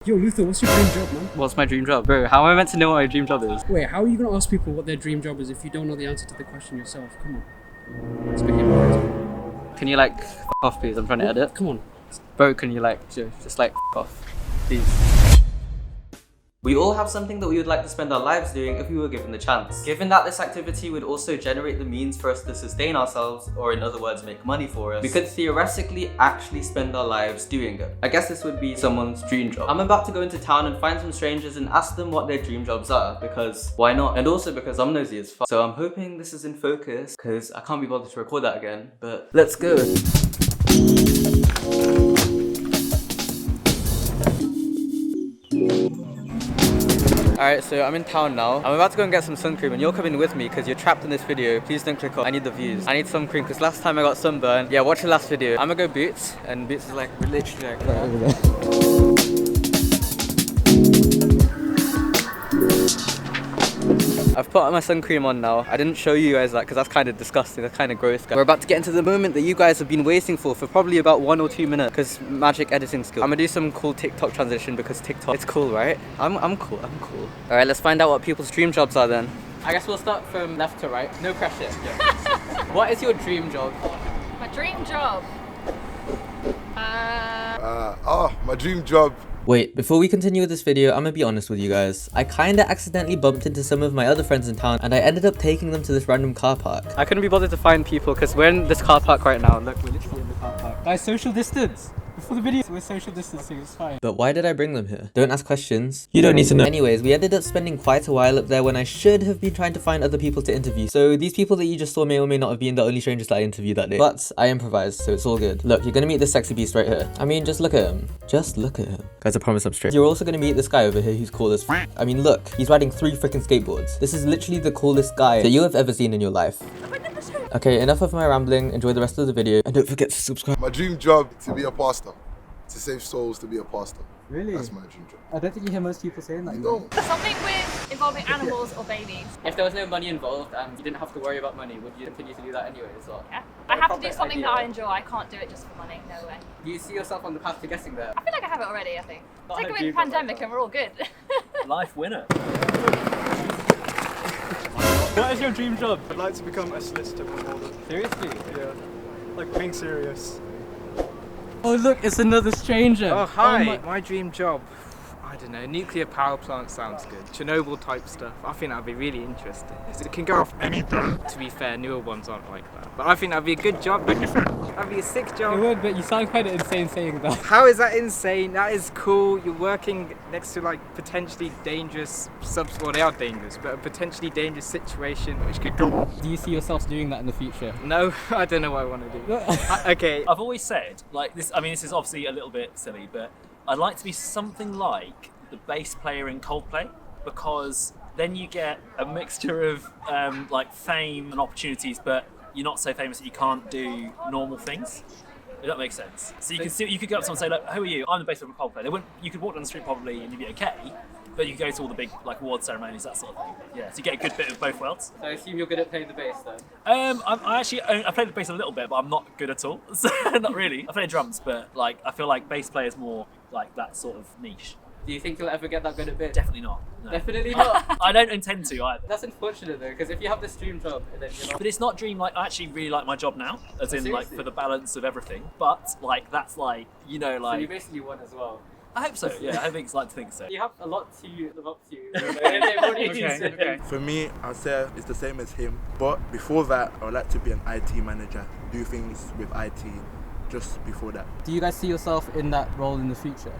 Yo, Luther, what's your dream job, man? What's my dream job? Bro, how am I meant to know what my dream job is? Wait, how are you gonna ask people what their dream job is if you don't know the answer to the question yourself? Come on. Let's make it right. Can you like f off, please? I'm trying to edit. Come on. Bro, can you like just like f off, please? We all have something that we would like to spend our lives doing if we were given the chance. Given that this activity would also generate the means for us to sustain ourselves, or in other words, make money for us, we could theoretically actually spend our lives doing it. I guess this would be someone's dream job. I'm about to go into town and find some strangers and ask them what their dream jobs are, because why not? And also because I'm nosy as fuck. So I'm hoping this is in focus, because I can't be bothered to record that again, but let's go. Alright, so I'm in town now. I'm about to go and get some sun cream and you're coming with me because you're trapped in this video. Please don't click off. I need the views. I need sun cream because last time I got sunburned. Yeah, watch the last video. I'm gonna go Boots and Boots is like literally like right over there. I've put my sun cream on now. I didn't show you guys that because that's kind of disgusting. That's kind of gross. We're about to get into the moment that you guys have been waiting for probably about 1 or 2 minutes because magic editing skill. I'm gonna do some cool TikTok transition because TikTok, it's cool, right? I'm cool. All right, let's find out what people's dream jobs are then. I guess we'll start from left to right. No pressure. Yeah. What is your dream job? My dream job? My dream job. Wait, before we continue with this video, I'm gonna be honest with you guys. I kinda accidentally bumped into some of my other friends in town and I ended up taking them to this random car park. I couldn't be bothered to find people because we're in this car park right now. Look, we're literally in the car park. Guys, social distance. Before the video, we're social distancing, it's fine. But why did I bring them here? Don't ask questions. You don't need to know. Anyways, we ended up spending quite a while up there when I should have been trying to find other people to interview. So these people that you just saw may or may not have been the only strangers that I interviewed that day. But I improvised, so it's all good. Look, you're gonna meet this sexy beast right here. I mean, just look at him. Just look at him. Guys, I promise I'm straight. You're also gonna meet this guy over here who's cool as f. I mean, look, he's riding 3 freaking skateboards. This is literally the coolest guy that you have ever seen in your life. Okay, enough of my rambling. Enjoy the rest of the video. And don't forget to subscribe. My dream job to be a pastor. To save souls, to be a pastor. Really? That's my dream job. I don't think you hear most people saying that. You don't. Something with involving animals or babies. If there was no money involved and you didn't have to worry about money, would you continue to do that anyway as well? Yeah. I have to do something that I enjoy. I can't do it just for money. No way. Do you see yourself on the path to getting there? I feel like I have it already, I think. Not Take had a away the dream job pandemic like and we're all good. Life winner. What is your dream job? I'd like to become a solicitor before that. Seriously? Yeah. Like being serious. Oh look, it's another stranger. Oh hi, my my dream job. I don't know, nuclear power plant sounds good. Chernobyl type stuff. I think that'd be really interesting. It can go off anything. To be fair, newer ones aren't like that. But I think that'd be a good job. That'd be a sick It job. would, but you sound kind of insane saying that. How is that insane? That is cool. You're working next to like potentially dangerous well they are dangerous, but a potentially dangerous situation which could go. Do you see yourself doing that in the future? No, I don't know what I want to do. Okay. I've always said, like this, I mean, this is obviously a little bit silly, but I'd like to be something like the bass player in Coldplay, because then you get a mixture of like fame and opportunities, but you're not so famous that you can't do normal things. If that makes sense. So you can still, you could go up to someone and say, look, who are you? I'm the bass player from Coldplay. They wouldn't, you could walk down the street probably and you'd be okay, but you could go to all the big like award ceremonies, that sort of thing. Yeah, so you get a good bit of both worlds. So I assume you're good at playing the bass then? I played the bass a little bit, but I'm not good at all. So not really. I play drums, but like I feel like bass player is more like that sort of niche. Do you think you'll ever get that good at bass? Definitely not. No. Definitely not. I don't intend to either. That's unfortunate though, because if you have this dream job and then you're not. But it's not dream, like I actually really like my job now, as in like Seriously? for the balance of everything. But like that's like, you know, So like you basically won as well. I hope so. Yeah, I think like to think so. You have a lot to live up to. Okay. For me, I'd say it's the same as him. But before that, I would like to be an IT manager, do things with IT just before that. Do you guys see yourself in that role in the future?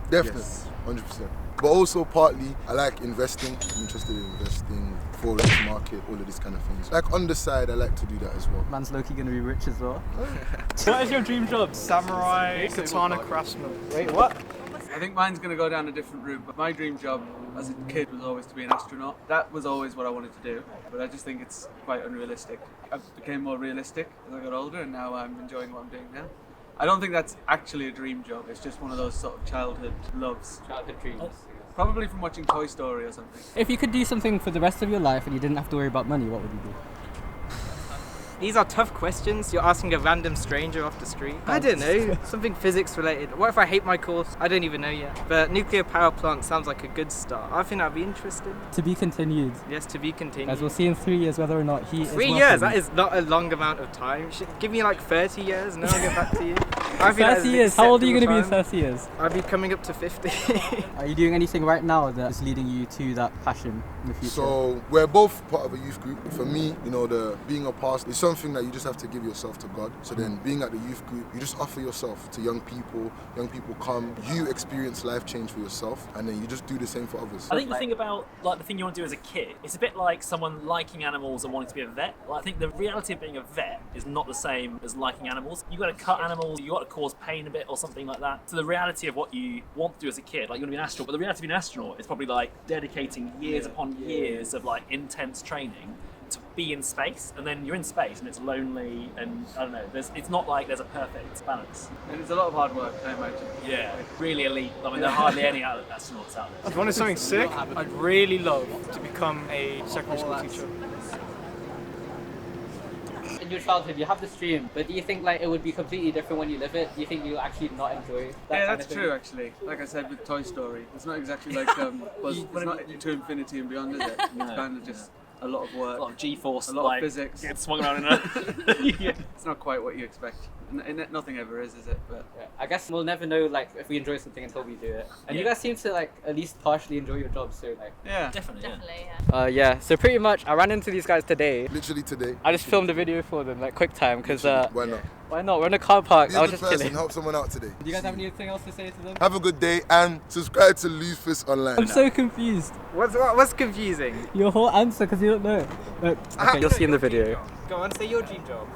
Definitely. Yes. 100%. But also partly, I like investing. I'm interested in investing, forex market, all of these kind of things. Like on the side, I like to do that as well. Man's Loki gonna be rich as well. What is your dream job? Samurai katana craftsman. Wait, what? I think mine's going to go down a different route, but my dream job as a kid was always to be an astronaut. That was always what I wanted to do, but I just think it's quite unrealistic. I became more realistic as I got older, and now I'm enjoying what I'm doing now. I don't think that's actually a dream job, it's just one of those sort of childhood loves. Childhood dreams. Probably from watching Toy Story or something. If you could do something for the rest of your life and you didn't have to worry about money, what would you do? These are tough questions. You're asking a random stranger off the street. I don't know, something physics related. What if I hate my course? I don't even know yet. But nuclear power plant sounds like a good start. I think that'd be interesting. To be continued. Yes, to be continued. As we'll see in 3 years whether or not he is 3 years? That is not a long amount of time. Give me like 30 years and then I'll get back to you. I think 30 years? How old are you going to be in 30 years? I'll be coming up to 50. Are you doing anything right now that's leading you to that passion in the future? So we're both part of a youth group. For me, you know, the being a pastor is something that you just have to give yourself to God. So then being at the youth group, you just offer yourself to young people come, you experience life change for yourself, and then you just do the same for others. I think the thing about like the thing you want to do as a kid, it's a bit like someone liking animals and wanting to be a vet. Like, I think the reality of being a vet is not the same as liking animals. You got to cut animals, you got to cause pain a bit or something like that. So the reality of what you want to do as a kid, like you want to be an astronaut, but the reality of being an astronaut is probably like dedicating years upon years of like intense training to be in space, and then you're in space and it's lonely, and I don't know, it's not like there's a perfect balance. And it's a lot of hard work, I imagine. Yeah, really elite. I mean, there are hardly any astronauts out there. If you wanted something sick, I'd really love to become a secondary school teacher. In your childhood, you have this dream, but do you think like it would be completely different when you live it? Do you think you'll actually not enjoy that? Yeah, kind that's of thing? true actually. Like I said with Toy Story, it's not exactly like it's not to infinity and beyond, is it? It's kind of just a lot of work, a lot of G-force, a lot like, of physics. Get swung around in a... Yeah. It's not quite what you expect. Nothing ever is it? But yeah, I guess we'll never know like if we enjoy something until we do it. And you guys seem to like at least partially enjoy your job, so like yeah, definitely. Yeah. So pretty much, I ran into these guys today. Literally today. I just filmed a video for them, like quick time, because why not? Why not? We're in a car park. Be I a was good just person, chilling. help someone out today. Do you guys have anything else to say to them? Have a good day and subscribe to Lufus Online. I'm so confused. What's confusing? Your whole answer, because you don't know. Okay, you'll see in the video. Go on, say your dream job.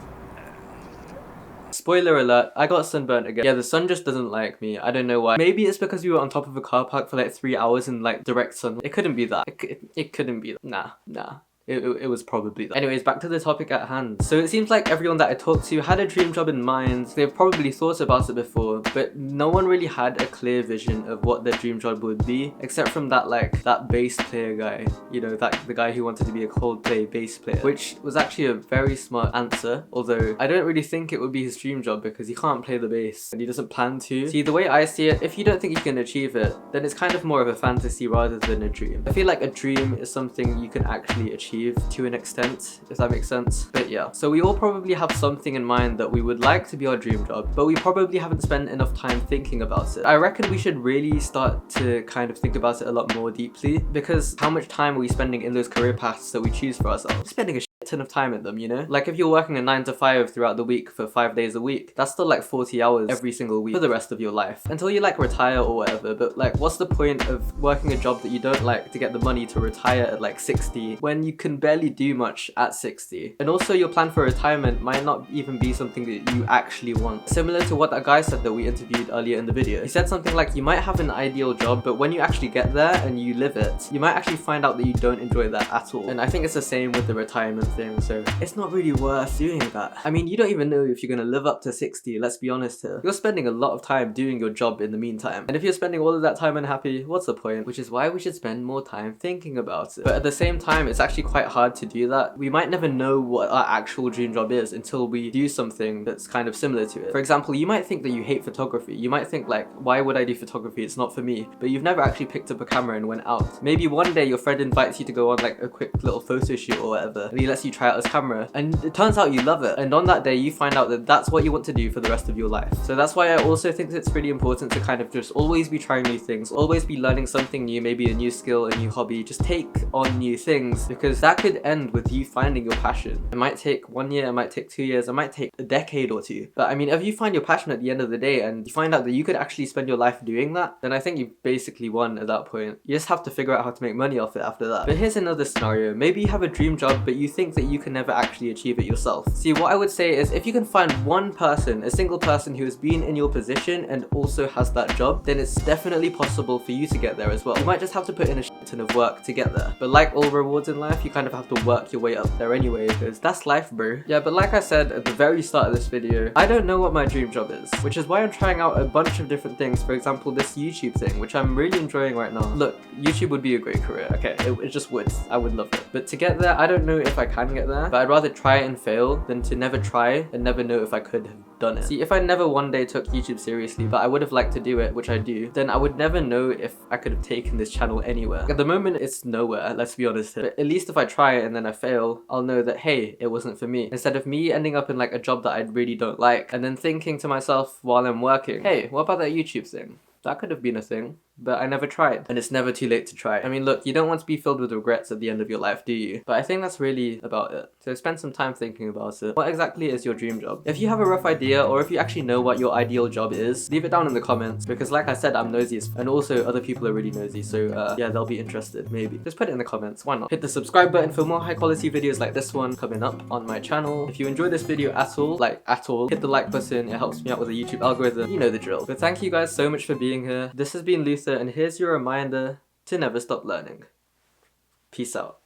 Spoiler alert, I got sunburnt again. Yeah, the sun just doesn't like me. I don't know why. Maybe it's because we were on top of a car park for like 3 hours in like direct sun. It couldn't be that. It couldn't be that. Nah. It was probably that. Anyways, back to the topic at hand. So it seems like everyone that I talked to had a dream job in mind. They've probably thought about it before, but no one really had a clear vision of what their dream job would be, except from that bass player guy. You know, the guy who wanted to be a Coldplay bass player, which was actually a very smart answer, although I don't really think it would be his dream job because he can't play the bass and he doesn't plan to. See, the way I see it, if you don't think you can achieve it, then it's kind of more of a fantasy rather than a dream. I feel like a dream is something you can actually achieve to an extent, if that makes sense. But yeah, so we all probably have something in mind that we would like to be our dream job, but we probably haven't spent enough time thinking about it. I reckon we should really start to kind of think about it a lot more deeply, because how much time are we spending in those career paths that we choose for ourselves? We're spending a ton of time in them, you know? Like if you're working a 9 to 5 throughout the week for 5 days a week, that's still like 40 hours every single week for the rest of your life, until you like retire or whatever. But like, what's the point of working a job that you don't like to get the money to retire at like 60 when you can barely do much at 60? And also your plan for retirement might not even be something that you actually want. Similar to what that guy said that we interviewed earlier in the video. He said something like, you might have an ideal job, but when you actually get there and you live it, you might actually find out that you don't enjoy that at all. And I think it's the same with the retirement thing, so it's not really worth doing that. I mean, you don't even know if you're gonna live up to 60, let's be honest here. You're spending a lot of time doing your job in the meantime, and if you're spending all of that time unhappy, what's the point? Which is why we should spend more time thinking about it. But at the same time, it's actually quite hard to do that. We might never know what our actual dream job is until we do something that's kind of similar to it. For example, you might think that you hate photography. You might think like, why would I do photography? It's not for me. But you've never actually picked up a camera and went out. Maybe one day your friend invites you to go on like a quick little photo shoot or whatever, and he lets you try out his camera, and it turns out you love it. And on that day, you find out that that's what you want to do for the rest of your life. So that's why I also think it's really important to kind of just always be trying new things, always be learning something new, maybe a new skill, a new hobby. Just take on new things, because that could end with you finding your passion. It might take 1 year, it might take 2 years, it might take a decade or two. But I mean, if you find your passion at the end of the day and you find out that you could actually spend your life doing that, then I think you've basically won at that point. You just have to figure out how to make money off it after that. But here's another scenario. Maybe you have a dream job, but you think that you can never actually achieve it yourself. See, what I would say is if you can find one person, a single person who has been in your position and also has that job, then it's definitely possible for you to get there as well. You might just have to put in a shit ton of work to get there. But like all rewards in life, you kind of have to work your way up there anyway, because that's life, bro. Yeah, but like I said at the very start of this video, I don't know what my dream job is, which is why I'm trying out a bunch of different things. For example, this YouTube thing, which I'm really enjoying right now. Look, YouTube would be a great career, okay? It just would. I would love it. But to get there, I don't know if I can can get there, but I'd rather try it and fail than to never try and never know if I could have done it. See, if I never one day took YouTube seriously, but I would have liked to do it, which I do, then I would never know if I could have taken this channel anywhere. At the moment, it's nowhere, let's be honest here. But at least if I try it and then I fail, I'll know that, hey, it wasn't for me. Instead of me ending up in like a job that I really don't like, and then thinking to myself while I'm working, hey, what about that YouTube thing? That could have been a thing, but I never tried. And it's never too late to try. I mean, look, you don't want to be filled with regrets at the end of your life, do you? But I think that's really about it. So spend some time thinking about it. What exactly is your dream job? If you have a rough idea, or if you actually know what your ideal job is, leave it down in the comments, because like I said, I'm nosy, and also other people are really nosy, so yeah, they'll be interested, maybe. Just put it in the comments, why not? Hit the subscribe button for more high quality videos like this one coming up on my channel. If you enjoyed this video at all, hit the like button, it helps me out with the YouTube algorithm, you know the drill. But thank you guys so much for being here. This has been Luther, and here's your reminder to never stop learning. Peace out.